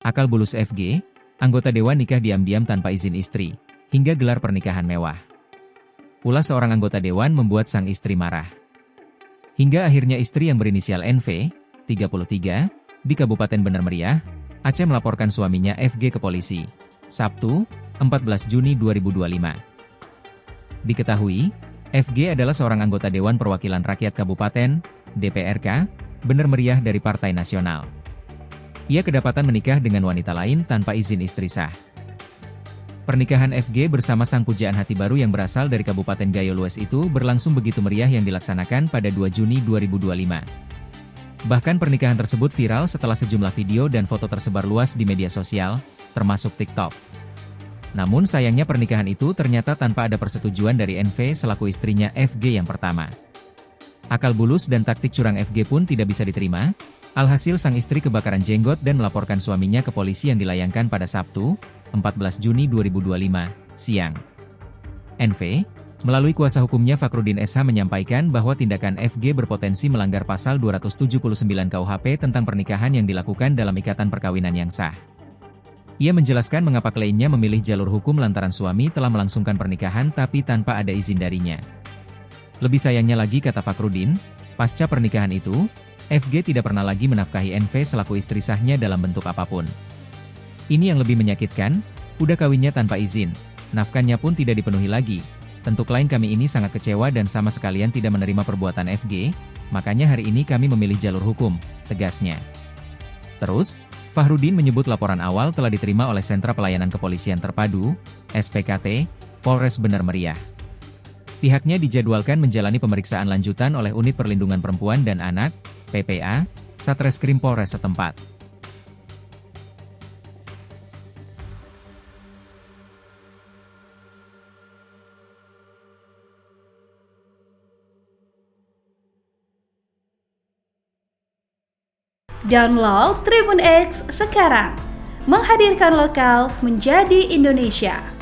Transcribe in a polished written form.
Akal bulus FG, anggota dewan nikah diam-diam tanpa izin istri, hingga gelar pernikahan mewah. Ulah seorang anggota dewan membuat sang istri marah. Hingga akhirnya istri yang berinisial NV, 33, di Kabupaten Bener Meriah, Aceh melaporkan suaminya FG ke polisi. Sabtu, 14 Juni 2025. Diketahui, FG adalah seorang anggota Dewan Perwakilan Rakyat Kabupaten, DPRK, Bener Meriah dari Partai Nasional. Ia kedapatan menikah dengan wanita lain tanpa izin istri sah. Pernikahan FG bersama sang pujaan hati baru yang berasal dari Kabupaten Gayo Lues itu berlangsung begitu meriah yang dilaksanakan pada 2 Juni 2025. Bahkan pernikahan tersebut viral setelah sejumlah video dan foto tersebar luas di media sosial, termasuk TikTok. Namun sayangnya pernikahan itu ternyata tanpa ada persetujuan dari NV selaku istrinya FG yang pertama. Akal bulus dan taktik curang FG pun tidak bisa diterima, alhasil sang istri kebakaran jenggot dan melaporkan suaminya ke polisi yang dilayangkan pada Sabtu, 14 Juni 2025, siang. NV, melalui kuasa hukumnya Fakhrudin SH menyampaikan bahwa tindakan FG berpotensi melanggar pasal 279 KUHP tentang pernikahan yang dilakukan dalam ikatan perkawinan yang sah. Ia menjelaskan mengapa kliennya memilih jalur hukum lantaran suami telah melangsungkan pernikahan tapi tanpa ada izin darinya. Lebih sayangnya lagi kata Fakhrudin, pasca pernikahan itu, FG tidak pernah lagi menafkahi NV selaku istri sahnya dalam bentuk apapun. Ini yang lebih menyakitkan, udah kawinnya tanpa izin, nafkahnya pun tidak dipenuhi lagi. Tentu klien kami ini sangat kecewa dan sama sekalian tidak menerima perbuatan FG, makanya hari ini kami memilih jalur hukum, tegasnya. Terus, Fakhrudin menyebut laporan awal telah diterima oleh Sentra Pelayanan Kepolisian Terpadu, SPKT, Polres Bener Meriah. Pihaknya dijadwalkan menjalani pemeriksaan lanjutan oleh Unit Perlindungan Perempuan dan Anak, PPA, Satreskrim Polres setempat. Download Tribun X sekarang, menghadirkan lokal menjadi Indonesia.